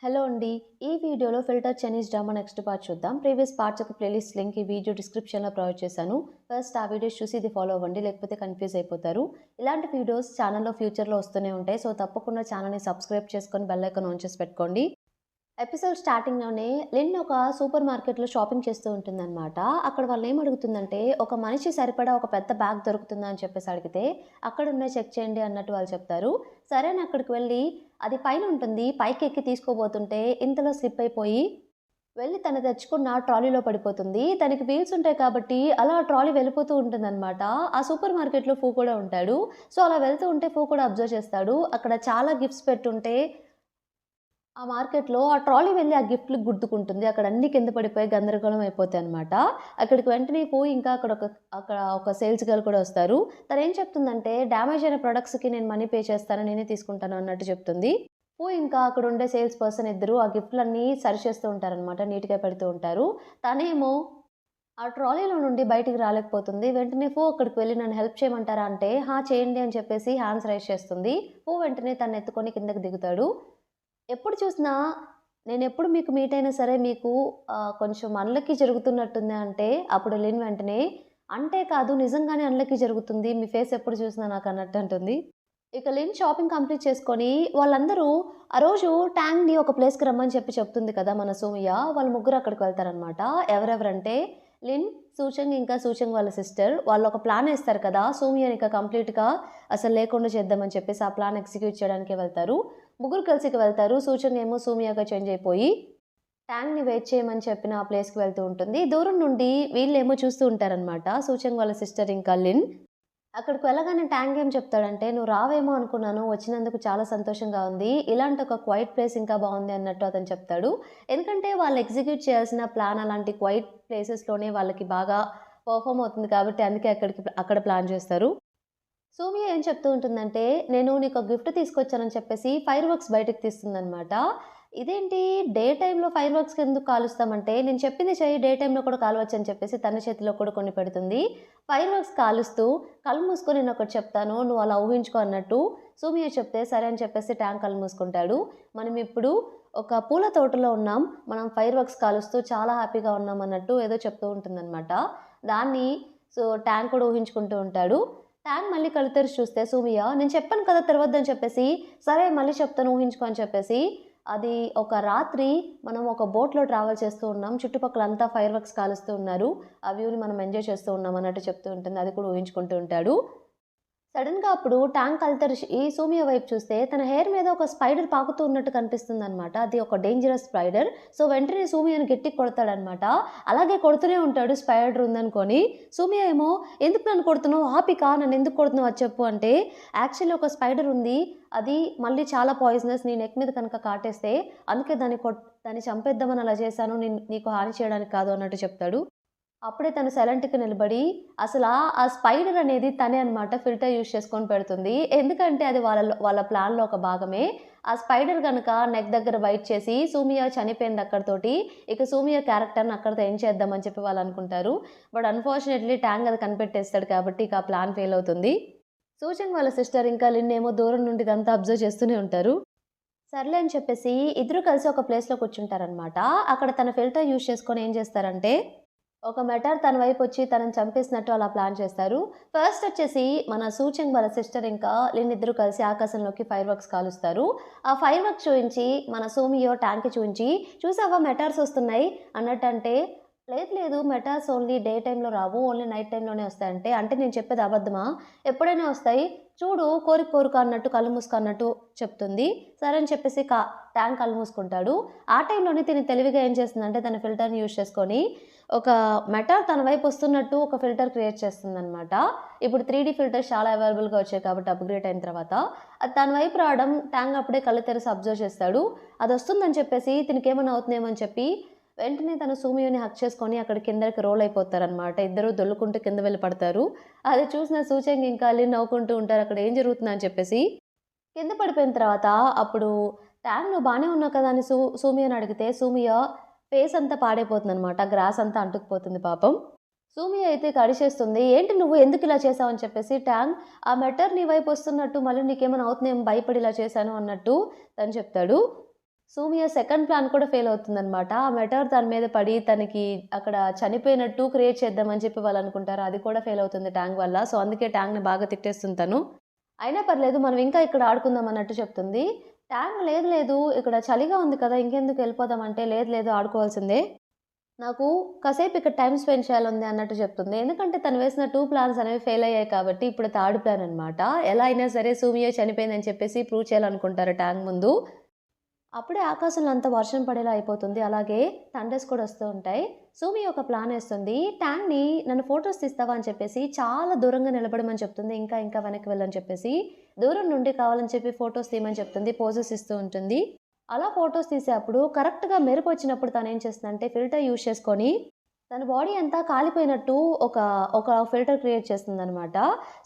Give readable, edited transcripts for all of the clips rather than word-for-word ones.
Hello అండి. ఈ వీడియోలో 'filter Chinese drama' next part చూద్దాం. ప్రీవియస్ పార్ట్స్ యొక్క ప్లేలిస్ట్ లింక్ ఈ వీడియో డిస్క్రిప్షన్‌లో ప్రొవైడ్ చేశాను. ఫస్ట్ ఆ వీడియోస్ చూసి ఇది ఫాలో అవ్వండి. లేకపోతే కన్‌ఫ్యూజ్ అయిపోతారు. ఇలాంటి వీడియోస్ ఛానెల్‌లో ఫ్యూచర్‌లో వస్తూనే ఉంటాయి. సో, తప్పకుండా ఛానెల్‌ని సబ్స్క్రైబ్ చేసుకొని బెల్ ఐకాన్ ఆన్ చేసి పెట్టుకోండి. ఎపిసోడ్ స్టార్టింగ్‌లోనే లిన్ ఒక సూపర్ మార్కెట్‌లో షాపింగ్ చేస్తూ ఉంటుందన్నమాట. అక్కడ వాళ్ళేం అడుగుతుందంటే, ఒక మనిషి సరిపడా ఒక పెద్ద బ్యాగ్ దొరుకుతుందా అని చెప్పేసి అడిగితే, అక్కడున్నాయి చెక్ చేయండి అన్నట్టు వాళ్ళు చెప్తారు. సరే అని అక్కడికి వెళ్ళి, అది పైన ఉంటుంది. పైకెక్కి తీసుకోబోతుంటే ఇంతలో స్లిప్ అయిపోయి, వెళ్ళి తను తెచ్చుకున్న ట్రాలీలో పడిపోతుంది. తనకి వీల్స్ ఉంటాయి కాబట్టి అలా ఆ ట్రాలీ వెళ్ళిపోతూ ఉంటుందన్నమాట. ఆ సూపర్ మార్కెట్‌లో ఫూ కూడా ఉంటాడు. సో, అలా వెళ్తూ ఉంటే ఫూ కూడా అబ్జర్వ్ చేస్తాడు. అక్కడ చాలా గిఫ్ట్స్ పెట్టుంటే ఆ మార్కెట్‌లో ఆ ట్రాలీ వెళ్లి ఆ గిఫ్ట్‌లకి గుద్దుకుంటుంది. అక్కడ అన్నీ కింద పడిపోయి గందరగోళం అయిపోతాయన్నమాట. అక్కడికి వెంటనే పోయి ఇంకా అక్కడ ఒక సేల్స్ గర్ల్ కూడా వస్తారు. తనేం చెప్తుందంటే, డ్యామేజ్ అయిన ప్రొడక్ట్స్‌కి నేను మనీ పే చేస్తాను. నేనే తీసుకుంటాను అన్నట్టు చెప్తుంది. ఇంకా అక్కడుండే సేల్స్ పర్సన్ ఇద్దరు ఆ గిఫ్ట్‌లన్నీ సరిచేస్తూ ఉంటారన్నమాట. నీట్‌గా పెడుతూ ఉంటారు. తనేమో ఆ ట్రాలీలో నుండి బయటికి రాలేకపోతుంది. వెంటనే అక్కడికి వెళ్లి నన్ను హెల్ప్ చేయమంటారా అంటే, చేయండి అని చెప్పేసి హ్యాండ్స్ రైజ్ చేస్తుంది. వెంటనే తన్నెత్తుకొని కిందకి దిగుతాడు. ఎప్పుడు చూసినా నేనెప్పుడు మీకు మీట్ అయినా సరే మీకు కొంచెం అన్‌లక్కీ జరుగుతున్నట్టుంది అంటే, అప్పుడు లిన్ వెంటనే, అంటే కాదు నిజంగానే అన్‌లక్కీ జరుగుతుంది. మీ ఫేస్ ఎప్పుడు చూసినా నాకన్నట్టు అంటుంది. ఇక లిన్ షాపింగ్ కంప్లీట్ చేసుకొని వాళ్ళందరూ ఆ రోజు ట్యాంగ్‌ని ఒక ప్లేస్‌కి రమ్మని చెప్తుంది కదా! మన సోమియ. వాళ్ళు ముగ్గురు అక్కడికి వెళ్తారనమాట. ఎవరెవరంటే లిన్, సూచంగ్ ఇంకా సూచంగ్ వాళ్ళ సిస్టర్. వాళ్ళొక ప్లాన్ ఏస్తారు కదా! సోమియాని ఇక కంప్లీట్‌గా అసలు లేకుండా చేద్దామని చెప్పేసి ఆ ప్లాన్ ఎగ్జిక్యూట్ చేయడానికే వెళ్తారు. ముగ్గురు కలిసి ఇక వెళ్తారు. సూచంగ్ ఏమో సోమియాగా చేంజ్ అయిపోయి ట్యాంగ్‌ని వెయిట్ చేయమని చెప్పిన ఆ ప్లేస్‌కి వెళ్తూ ఉంటుంది. దూరం నుండి వీళ్ళేమో చూస్తూ ఉంటారనమాట. సూచంగ్ వాళ్ళ సిస్టర్ ఇంకా లిన్. అక్కడికి వెళ్ళగానే ట్యాంగ్ ఏం చెప్తాడంటే, "నువ్వు రావేమో అనుకున్నాను. వచ్చినందుకు చాలా సంతోషంగా ఉంది. ఇలాంటి ఒక క్వైట్ ప్లేస్ ఇంకా బావుంది" అన్నట్టు అతను చెప్తాడు. ఎందుకంటే వాళ్ళు ఎగ్జిక్యూట్ చేయాల్సిన ప్లాన్ అలాంటి క్వైట్ ప్లేసెస్‌లోనే వాళ్ళకి బాగా పెర్ఫార్మ్ అవుతుంది కాబట్టి అందుకే అక్కడ ప్లాన్ చేస్తారు. సోమియా ఏం చెప్తూ ఉంటుందంటే, "నేను నీకొక గిఫ్ట్ తీసుకొచ్చానని" చెప్పేసి ఫైర్ వర్క్స్ బయటకి తీస్తుందనమాట. ఇదేంటి డే టైమ్‌లో ఫైర్ వర్క్స్ ఎందుకు కాలుస్తామంటే, నేను చెప్పింది చెయ్యి డే టైమ్‌లో కూడా కాలవచ్చని చెప్పేసి తన చేతిలో కూడా కొన్ని పెడుతుంది. ఫైర్ వర్క్స్ కాలుస్తూ కళ్ళు మూసుకొని నేనొకటి చెప్తాను. నువ్వు అలా ఊహించుకో అన్నట్టు సోమియా చెప్తే, సరే అని చెప్పేసి ట్యాంక్ కళ్ళు మూసుకుంటాడు. మనమిప్పుడు ఒక పూల తోటలో ఉన్నాం. మనం ఫైర్ వర్క్స్ కాలుస్తూ చాలా హ్యాపీగా ఉన్నాం అన్నట్టు ఏదో చెప్తూ ఉంటుందనమాట. దాన్ని ట్యాంక్ కూడా ఊహించుకుంటూ ఉంటాడు. ట్యాంక్ మళ్ళీ కళ్ళు తెరిచి చూస్తే సూమియ, నేను చెప్పాను కదా తెరవద్దని చెప్పేసి, సరే మళ్ళీ చెప్తాను ఊహించుకో అని చెప్పేసి, అది ఒక రాత్రి మనం ఒక బోట్‌లో ట్రావెల్ చేస్తూ ఉన్నాం. చుట్టుపక్కలంతా ఫైర్ వర్క్స్ కాలుస్తూ ఉన్నారు. ఆ వ్యూని మనం ఎంజాయ్ చేస్తూ ఉన్నాం అన్నట్టు చెప్తూ ఉంటుంది. అది కూడా ఊహించుకుంటూ ఉంటాడు. సడెన్‌గా అప్పుడు ట్యాంక్ కళ్ళు తెరిచి ఈ సూమియ వైపు చూస్తే తన హెయిర్ మీద ఒక స్పైడర్ పాకుతూ ఉన్నట్టు కనిపిస్తుందనమాట. అది ఒక డేంజరస్ స్పైడర్. సో, వెంటనే సూమియని గట్టిగా కొడతాడనమాట. అలాగే కొడుతూనే ఉంటాడు స్పైడర్ ఉందనుకోని. సూమియ ఏమో, "ఎందుకు నన్ను కొడుతున్నావు? ఆపిక నన్నెందుకు కొడుతున్నావు అది చెప్పు" అంటే, "యాక్చువల్లీ ఒక స్పైడర్ ఉంది. అది మళ్ళీ చాలా పాయిజనస్. నీ నెక్ మీద కనుక కాటేస్తే అందుకే దాన్ని చంపేద్దామని అలా చేశాను. నీకు హాని చేయడానికి కాదు" అన్నట్టు చెప్తాడు. అప్పుడే తను సైలెంట్‌గా నిలబడి ఆ స్పైడర్ అనేది తనే అన్నమాట ఫిల్టర్ యూజ్ చేసుకొని పెడుతుంది. ఎందుకంటే అది వాళ్ళ ప్లాన్‌లో ఒక భాగమే. ఆ స్పైడర్ గనక నెక్ దగ్గర బైట్ చేసి సూమియా చనిపోయింది అక్కడితోటి. ఇక సూమియా క్యారెక్టర్‌ని అక్కడితో ఎండ్ చేద్దామని చెప్పి వాళ్ళనుకుంటారు. బట్ అన్‌ఫార్చునేట్‌లీ ట్యాంగ్ అది కనిపెట్టేస్తాడు కాబట్టి ఇక ఆ ప్లాన్ ఫెయిల్ అవుతుంది. సూచంగ్ వాళ్ళ సిస్టర్ ఇంకా లిన్ ఏమో దూరం నుండి ఇదంతా అబ్జర్వ్ చేస్తూనే ఉంటారు. సర్లే అని చెప్పేసి ఇద్దరు కలిసి ఒక ప్లేస్‌లో కూర్చుంటారనమాట. అక్కడ తన ఫిల్టర్ యూజ్ చేసుకొని ఏం చేస్తారంటే ఒక మెటార్ తన వైపొచ్చి తనని చంపేసినట్టు అలా ప్లాన్ చేస్తారు. ఫస్ట్ వచ్చేసి మన సూచంగ్ వాళ్ళ సిస్టర్ ఇంకా లిన్ ఇద్దరు కలిసి ఆకాశంలోకి ఫైర్ వర్క్స్ కాలుస్తారు. ఆ ఫైర్ వర్క్స్ చూయించి మన సోమియో ట్యాంక్‌కి చూయించి, "చూసావా మెటార్స్ వస్తున్నాయి" అన్నట్టంటే, "లేదు లేదు మెటార్స్ ఓన్లీ డే టైమ్‌లో రావు. ఓన్లీ నైట్ టైమ్‌లోనే వస్తాయంటే" "అంటే నేను చెప్పేది అబద్ధమా? ఎప్పుడైనా వస్తాయి. చూడు కోరిక కోరుకో" అన్నట్టు కళ్ళు మూసుకో అన్నట్టు చెప్తుంది. సరే అని చెప్పేసి ట్యాంక్ కళ్ళు మూసుకుంటాడు. ఆ టైంలోనే తిను తెలివిగా ఏం చేస్తుందంటే తన ఫిల్టర్‌ని యూజ్ చేసుకొని ఒక మెటార్ తన వైపు వస్తున్నట్టు ఒక ఫిల్టర్ క్రియేట్ చేస్తుందనమాట. ఇప్పుడు 3 ఫిల్టర్స్ చాలా అవైలబుల్‌గా వచ్చాయి కాబట్టి అప్‌గ్రేడ్ అయిన తర్వాత. అది తన వైపు రావడం ట్యాంగ్ అప్పుడే కళ్ళు తెరిసి అబ్జర్వ్ చేస్తాడు. అదొస్తుందని చెప్పేసి తినకేమన్నా అవుతుందేమో అని చెప్పి వెంటనే తను సూమియోని హగ్ చేసుకొని అక్కడ కిందకి రోల్ అయిపోతారనమాట. ఇద్దరు దొర్లుకుంటూ కింద వెళ్లి పడతారు. అది చూసిన సూచంగ్ ఇంకా లిన్ నవ్వుకుంటూ ఉంటారు. అక్కడ ఏం జరుగుతుందని చెప్పేసి. కింద పడిపోయిన తర్వాత అప్పుడు ట్యాంగ్ "నువ్వు బానే ఉన్నావు కదా" అని సూమియోని అడిగితే సూమియ ఫేస్ అంతా పాడైపోతుందనమాట. గ్రాస్ అంతా అంటుకుపోతుంది పాపం. సూమియ అయితే ఇక అరిచేస్తుంది. "ఏంటి నువ్వు ఎందుకిలా చేశావు" అని చెప్పేసి ట్యాంగ్ "ఆ మెటల్ నీ వైపు వస్తున్నట్టు మళ్ళీ నీకేమైనా అవుతుందేమో భయపడి ఇలా చేశాను" అన్నట్టు తను చెప్తాడు. సూమియా సెకండ్ ప్లాన్ కూడా ఫెయిల్ అవుతుందనమాట. ఆ మెటెర్ తన మీద పడి తనకి అక్కడ చనిపోయినట్టు క్రియేట్ చేద్దామని చెప్పి వాళ్ళనుకుంటారు. అది కూడా ఫెయిల్ అవుతుంది ట్యాంగ్ వల్ల. సో, అందుకే ట్యాంగ్‌ని బాగా తిట్టేస్తుంది తను. అయినా పర్లేదు మనం ఇంకా ఇక్కడ ఆడుకుందాం అన్నట్టు చెప్తుంది. ట్యాంగ్ లేదు లేదు ఇక్కడ చలిగా ఉంది కదా! ఇంకెందుకు ఎళ్ళిపోదాం అంటే, లేదు లేదు ఆడుకోవాల్సిందే. నాకు కాసేపు ఇక్కడ టైమ్ స్పెండ్ చేయాలుంది అన్నట్టు చెప్తుంది. ఎందుకంటే తను వేసిన 2 ప్లాన్స్ అనేవి ఫెయిల్ అయ్యాయి కాబట్టి ఇప్పుడు థర్డ్ ప్లాన్ అనమాట. ఎలా అయినా సరే సూమియో చనిపోయిందని చెప్పేసి ప్రూవ్ చేయాలనుకుంటారు ట్యాంగ్ ముందు. అప్పుడే ఆకాశంలో అంతా వర్షం పడేలా అయిపోతుంది. అలాగే థండర్స్ కూడా వస్తూ ఉంటాయి. సూమి ఒక ప్లాన్ ఏస్తుంది. ట్యాంగ్‌ని నన్ను ఫోటోస్ తీస్తావా అని చెప్పేసి చాలా దూరంగా నిలబడమని చెప్తుంది. ఇంకా ఇంకా వెనక్కి వెళ్ళని చెప్పేసి. దూరం నుండి కావాలని చెప్పి ఫోటోస్ తీయమని చెప్తుంది. పోజెస్ ఇస్తూ ఉంటుంది. అలా ఫోటోస్ తీసేప్పుడు కరెక్ట్‌గా మెరుపొచ్చినప్పుడు తనేం చేస్తుందంటే ఫిల్టర్ యూజ్ చేసుకొని తన బాడీ అంతా కాలిపోయినట్టు ఒక ఒక ఫిల్టర్ క్రియేట్ చేస్తుందనమాట.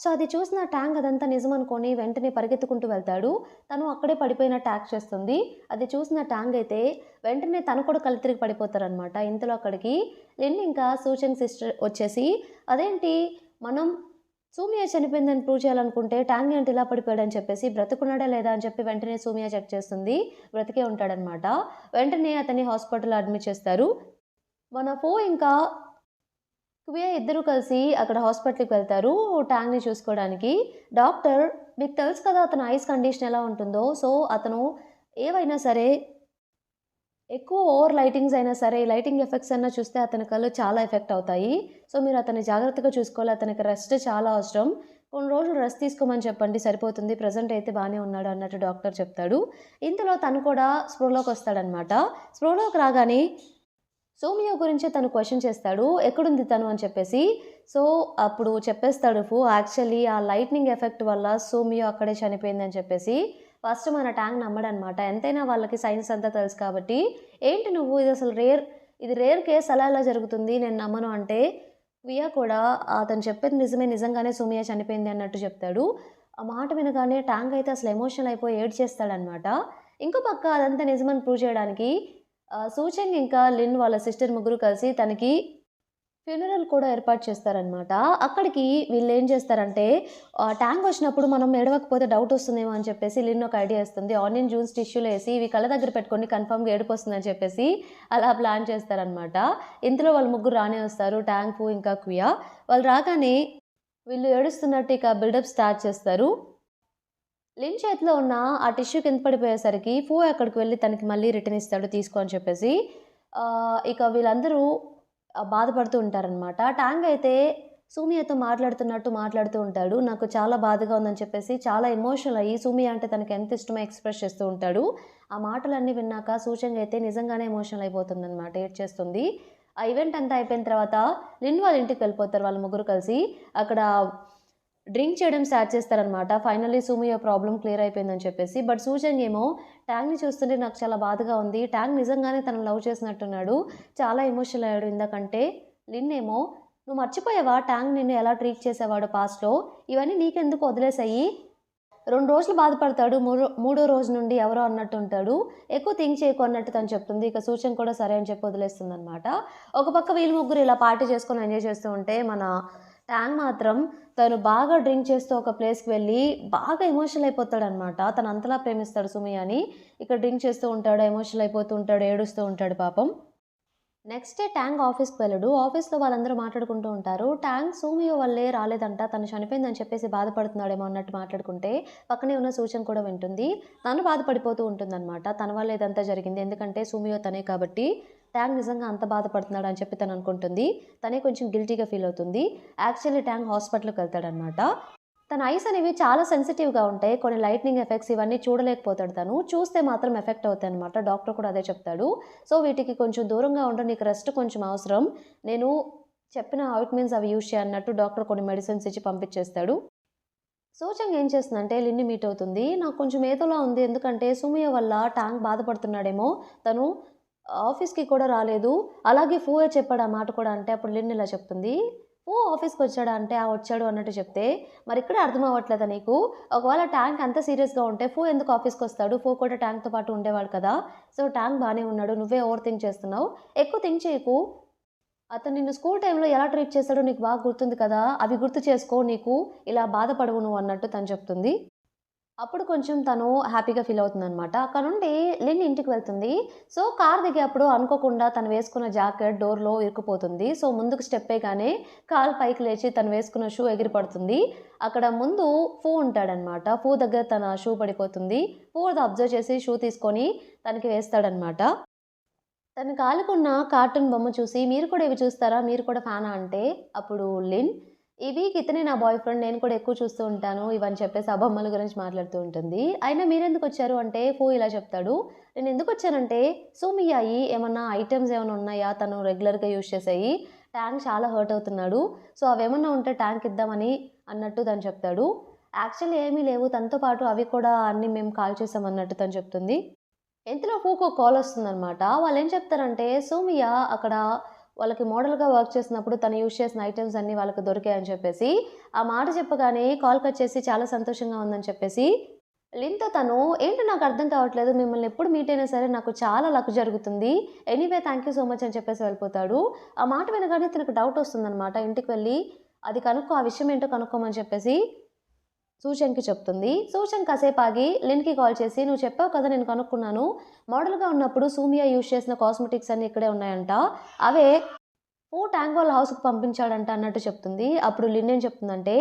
సో, అది చూసిన ట్యాంగ్ అదంతా నిజమనుకోని వెంటనే పరిగెత్తుకుంటూ వెళ్తాడు. తను అక్కడే పడిపోయినట్టు యాక్ట్ చేస్తుంది. అది చూసిన ట్యాంగ్ అయితే వెంటనే తను కూడా కళ్ళు తిరిగి పడిపోతారనమాట. ఇంతలో అక్కడికి లిన్ ఇంకా సూచంగ్ సిస్టర్ వచ్చేసి, "అదేంటి మనం సూమియా చనిపోయిందని ప్రూవ్ చేయాలనుకుంటే ట్యాంగ్ ఏంటి ఇలా పడిపోయాడని చెప్పేసి బ్రతికున్నాడా లేదా అని చెప్పి వెంటనే సూమియా చెక్ చేస్తుంది. బ్రతికే ఉంటాడనమాట. వెంటనే అతన్ని హాస్పిటల్‌లో అడ్మిట్ చేస్తారు. మన ఫో ఇంకా కుబియా ఇద్దరూ కలిసి అక్కడ హాస్పిటల్‌కి వెళ్తారు ట్యాంగ్‌ని చూసుకోవడానికి. డాక్టర్ మీకు తెలుసు కదా అతని ఐస్ కండిషన్ ఎలా ఉంటుందో. సో, అతను ఏవైనా సరే ఎక్కువ ఓవర్ లైటింగ్స్ అయినా సరే, లైటింగ్ ఎఫెక్ట్స్ అన్నా చూస్తే అతని కళ్ళు చాలా ఎఫెక్ట్ అవుతాయి. సో, మీరు అతన్ని జాగ్రత్తగా చూసుకోవాలి. అతనికి రెస్ట్ చాలా అవసరం. కొన్ని రోజులు రెస్ట్ తీసుకోమని చెప్పండి సరిపోతుంది. ప్రెజెంట్ అయితే బానే ఉన్నాడు అన్నట్టు డాక్టర్ చెప్తాడు. ఇంతలో తను కూడా స్పృహలోకొస్తాడనమాట. స్పృహలోకి రాగానే సోమియో గురించే తను క్వెషన్ చేస్తాడు. ఎక్కడుంది తను అని చెప్పేసి. సో, అప్పుడు చెప్పేస్తాడు యాక్చువల్లీ ఆ లైట్నింగ్ ఎఫెక్ట్ వల్ల సోమియో అక్కడే చనిపోయిందని చెప్పేసి. ఫస్ట్ మన ట్యాంగ్ నమ్మడనమాట. ఎంతైనా వాళ్ళకి సైన్స్ అంతా తెలుసు కాబట్టి, "ఏంటి నువ్వు ఇది రేర్ కేస్ అలా ఎలా జరుగుతుంది? నేను నమ్మను" అంటే, వియా కూడా అతను చెప్పేది నిజమే. నిజంగానే సోమియా చనిపోయింది అన్నట్టు చెప్తాడు. ఆ మాట వినగానే ట్యాంగ్ అయితే అసలు ఎమోషనల్ అయిపోయి ఏడ్చేస్తాడనమాట. ఇంకో పక్క అదంతా నిజమని ప్రూవ్ చేయడానికి సూచంగ్ ఇంకా లిన్ వాళ్ళ సిస్టర్ ముగ్గురు కలిసి తనకి ఫ్యూనరల్ కూడా ఏర్పాటు చేస్తారనమాట. అక్కడికి వీళ్ళేం చేస్తారంటే ట్యాంక్ వచ్చినప్పుడు మనం ఏడవకపోతే డౌట్ వస్తుందేమో అని చెప్పేసి లిన్ ఒక ఐడియా ఇస్తుంది. ఆనియన్ జ్యూస్ టిష్యూలో ఏసి ఇవి కళ్ళ దగ్గర పెట్టుకొని కన్ఫర్మ్‌గా ఏడుపొస్తుందని చెప్పేసి అలా ప్లాన్ చేస్తారనమాట. ఇంతలో వాళ్ళు ముగ్గురు రానే వస్తారు. ట్యాంక్, ఫూ ఇంకా క్వియా. వాళ్ళు రాగానే వీళ్ళు ఏడుస్తున్నట్టు ఇక బిల్డప్ స్టార్ట్ చేస్తారు. లిన్ చేతిలో ఉన్న ఆ టిష్యూ కింద పడిపోయేసరికి ఫూ అక్కడికి వెళ్ళి తనకి మళ్ళీ రిటర్న్ ఇస్తాడు తీసుకో అని చెప్పేసి. ఇక వీళ్ళందరూ బాధపడుతూ ఉంటారనమాట. ట్యాంగ్ అయితే సూమియాతో మాట్లాడుతూ ఉంటాడు. నాకు చాలా బాధగా ఉందని చెప్పేసి చాలా ఎమోషనల్ అయ్యి సూమియా అంటే తనకి ఎంత ఇష్టమో ఎక్స్‌ప్రెస్ చేస్తూ ఉంటాడు. ఆ మాటలన్నీ విన్నాక సూచంగ్ అయితే నిజంగానే ఎమోషనల్ అయిపోతుందనమాట. ఏడ్చేస్తుంది. ఆ ఈవెంట్ అంతా అయిపోయిన తర్వాత లిన్ వాళ్ళ ఇంటికి వెళ్ళిపోతారు వాళ్ళు ముగ్గురు కలిసి. అక్కడ డ్రింక్ చేయడం స్టార్ట్ చేస్తారనమాట. ఫైనల్లీ సూమియో ప్రాబ్లమ్ క్లియర్ అయిపోయిందని చెప్పేసి. బట్ సూజంగ్ ఏమో ట్యాంగ్‌ని చూస్తుంటే నాకు చాలా బాధగా ఉంది. ట్యాంగ్ నిజంగానే తనని లవ్ చేసినట్టున్నాడు. చాలా ఎమోషనల్ అయ్యాడు ఇందాకంటే. లిన్ ఏమో "నువ్వు మర్చిపోయావా ట్యాంగ్ నిన్ను ఎలా ట్రీట్ చేసేవాడో పాస్ట్‌లో? ఇవన్నీ నీకెందుకు వదిలేసేయి. 2 రోజులు బాధపడతాడు. మూడో రోజు నుండి ఎవరో అన్నట్టు ఉంటాడు. ఎక్కువ థింక్ చేయకు" అన్నట్టు తను చెప్తుంది. ఇక సూచంగ్ కూడా సరే అని చెప్పి వదిలేస్తుందనమాట. ఒక పక్క వీళ్ళు ముగ్గురు ఇలా పార్టీ చేసుకొని ఎంజాయ్ చేస్తూ ఉంటే మన ట్యాంగ్ మాత్రం తను బాగా డ్రింక్ చేస్తూ ఒక ప్లేస్‌కి వెళ్ళి బాగా ఎమోషనల్ అయిపోతాడనమాట. తను అంతలా ప్రేమిస్తాడు సుమయాని. ఇక్కడ డ్రింక్ చేస్తూ ఉంటాడు, ఎమోషనల్ అయిపోతూ ఉంటాడు, ఏడుస్తూ ఉంటాడు పాపం. నెక్స్ట్ డే ట్యాంగ్ ఆఫీస్‌కి వెళ్ళడు. ఆఫీస్‌లో వాళ్ళందరూ మాట్లాడుకుంటూ ఉంటారు. ట్యాంగ్ సూమియో వల్లే రాలేదంట. తను చనిపోయిందని చెప్పేసి బాధపడుతున్నాడేమో అన్నట్టు మాట్లాడుకుంటే, పక్కనే ఉన్న సూచన కూడా వింటుంది. తను బాధపడిపోతూ ఉంటుందన్నమాట. తన వల్ల ఇదంతా జరిగింది. ఎందుకంటే సూమియో తనే కాబట్టి, ట్యాంగ్ నిజంగా అంత బాధపడుతున్నాడు అని చెప్పి తను అనుకుంటుంది. తనే కొంచెం గిల్టీగా ఫీల్ అవుతుంది. యాక్చువల్లీ ట్యాంగ్ హాస్పిటల్‌కి వెళ్తాడన్నమాట. తన ఐస్ అనేవి చాలా సెన్సిటివ్‌గా ఉంటాయి. కొన్ని లైట్నింగ్ ఎఫెక్ట్స్ ఇవన్నీ చూడలేకపోతాడు తను. చూస్తే మాత్రం ఎఫెక్ట్ అవుతాయన్నమాట. డాక్టర్ కూడా అదే చెప్తాడు. సో, వీటికి కొంచెం దూరంగా ఉండు. నీకు రెస్ట్ కొంచెం అవసరం. నేను చెప్పిన ఆయింట్‌మెంట్స్ అవి యూజ్ చేయన్నట్టు డాక్టర్ కొన్ని మెడిసిన్స్ ఇచ్చి పంపించేస్తాడు. సూచంగ్ ఏం చేస్తుందంటే లిన్ని మీట్ అవుతుంది. నాకు కొంచెం ఏదోలా ఉంది. ఎందుకంటే సుమియో వల్ల ట్యాంగ్ బాధపడుతున్నాడేమో. తను ఆఫీస్‌కి కూడా రాలేదు. అలాగే ఫూయే చెప్పాడు ఆ మాట కూడా అంటే అప్పుడు లిన్ ఇలా చెప్తుంది. "ఫూ ఆఫీస్‌కొచ్చాడా?" అంటే, "ఆ! వచ్చాడు" అన్నట్టు చెప్తే, "మరిక్కడే అర్థం అవ్వట్లేదా నీకు? ఒకవేళ ట్యాంక్ అంత సీరియస్‌గా ఉంటే ఫూ ఎందుకు ఆఫీస్‌కొస్తాడు? ఫూ కూడా ట్యాంక్‌తో పాటు ఉండేవాడు కదా! సో, ట్యాంక్ బానే ఉన్నాడు. నువ్వే ఓవర్ థింక్ చేస్తున్నావు. ఎక్కువ థింక్ చేయకు. అతను నిన్ను స్కూల్ టైమ్‌లో ఎలా ట్రీట్ చేశాడో నీకు బాగా గుర్తుంది కదా! అవి గుర్తు చేసుకో. నీకు ఇలా బాధపడవు నువ్వు" అన్నట్టు తను చెప్తుంది. అప్పుడు కొంచెం తను హ్యాపీగా ఫీల్ అవుతుందనమాట. అక్కడ నుండి లిన్ ఇంటికి వెళ్తుంది. సో, కార్ దిగేప్పుడు అనుకోకుండా తను వేసుకున్న జాకెట్ డోర్‌లో ఇరుక్కుపోతుంది. సో, ముందుకు స్టెప్ ఎయగానే కాలు పైకి లేచి తను వేసుకున్న షూ ఎగిరి పడుతుంది. అక్కడ ముందు ఫూ ఉంటాడనమాట. ఫూ దగ్గర తన షూ పడిపోతుంది. ఫూ అది అబ్జర్వ్ చేసి షూ తీసుకొని తనకి వేస్తాడనమాట. తన కాలుకున్న కార్టూన్ బొమ్మ చూసి, "మీరు కూడా ఇవి చూస్తారా? మీరు కూడా ఫ్యానా?" అంటే అప్పుడు లిన్, "ఈ వీక్ ఇతనే నా బాయ్ ఫ్రెండ్. నేను కూడా ఎక్కువ చూస్తూ ఉంటాను." ఇవని చెప్పేసి ఆ బొమ్మల గురించి మాట్లాడుతూ ఉంటుంది. "అయినా మీరెందుకొచ్చారు?" అంటే ఫూ ఇలా చెప్తాడు, "నేనెందుకొచ్చానంటే సూమియాయి ఏమన్నా ఐటెమ్స్ ఏమన్నా ఉన్నాయా తను రెగ్యులర్‌గా యూజ్ చేసేయి? ట్యాంక్ చాలా హర్ట్ అవుతున్నాడు. సో, అవేమన్నా ఉంటే ట్యాంక్ ఇద్దామని" అన్నట్టు తను చెప్తాడు. యాక్చువల్లీ ఏమీ లేవు. తనతో పాటు అవి కూడా అన్నీ మేము కాల్చేసాం అన్నట్టు తను చెప్తుంది. ఇంతలో ఫూకో కాలొస్తుందనమాట. వాళ్ళేం చెప్తారంటే, సోమియ అక్కడ వాళ్ళకి మోడల్‌గా వర్క్ చేసినప్పుడు తను యూజ్ చేసిన ఐటెమ్స్ అన్నీ వాళ్ళకి దొరికాయని చెప్పేసి, ఆ మాట చెప్పగానే కాల్ కట్ చేసి చాలా సంతోషంగా ఉందని చెప్పేసి, లిన్‌తో తను "ఏంటో నాకర్థం కావట్లేదు. మిమ్మల్ని ఎప్పుడు మీట్ అయినా సరే నాకు చాలా లక్ జరుగుతుంది. Anyway thank you so much" అని చెప్పేసి వెళ్ళిపోతాడు. ఆ మాట వినగానే తనకు డౌటొస్తుందనమాట. ఇంటికి వెళ్ళి, "అది కనుక్కో, ఆ విషయం ఏంటో కనుక్కోమని" చెప్పేసి సూచన్‌కి చెప్తుంది. సూచన్ కాసేపాగి లిన్‌కి కాల్ చేసి, "నువ్వు చెప్పావు కదా! నేను కనుక్కున్నాను. మోడల్‌గా ఉన్నప్పుడు సూమియా యూజ్ చేసిన కాస్మెటిక్స్ అన్నీ ఇక్కడే ఉన్నాయంట. అవే ఓ ట్యాంక్ వాళ్ళ హౌస్‌కి పంపించాడంట" అన్నట్టు చెప్తుంది. అప్పుడు లిన్ ఏం చెప్తుందంటే,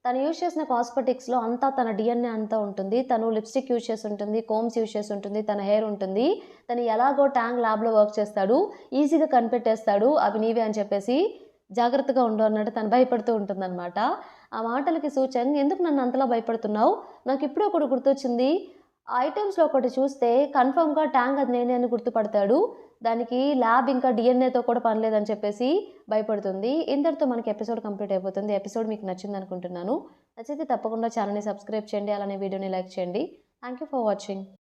తను యూజ్ చేసిన కాస్మెటిక్స్‌లో అంతా తన డీఎన్ఏ అంతా ఉంటుంది. తను లిప్‌స్టిక్ యూజ్ చేసుంటుంది, కోమ్స్ యూజ్ చేసుంటుంది, తన హెయిర్ ఉంటుంది. తను ఎలాగో ట్యాంక్ ల్యాబ్‌లో వర్క్ చేస్తాడు. ఈజీగా కనిపెట్టేస్తాడు. అవి నీవే అని చెప్పేసి, జాగ్రత్తగా ఉండు అన్నట్టు తను భయపడుతూ ఉంటుందనమాట. ఆ మాటలకి సూచన్, "ఎందుకు నన్ను అంతలా భయపడుతున్నావు? నాకిప్పుడే ఒకటి గుర్తొచ్చింది. ఆ ఐటెమ్స్‌లో ఒకటి చూస్తే కన్ఫర్మ్‌గా ట్యాంగ్ అది నేనే అని గుర్తుపడతాడు. దానికి ల్యాబ్ ఇంకా డీఎన్ఏతో కూడా పని లేదని" చెప్పేసి భయపడుతుంది. ఇంతటితో మనకి ఎపిసోడ్ కంప్లీట్ అయిపోతుంది. ఎపిసోడ్ మీకు నచ్చిందనుకుంటున్నాను. నచ్చితే తప్పకుండా ఛానెల్‌ని సబ్స్క్రైబ్ చేయండి. అలానే వీడియోని లైక్ చేయండి. Thank you for watching.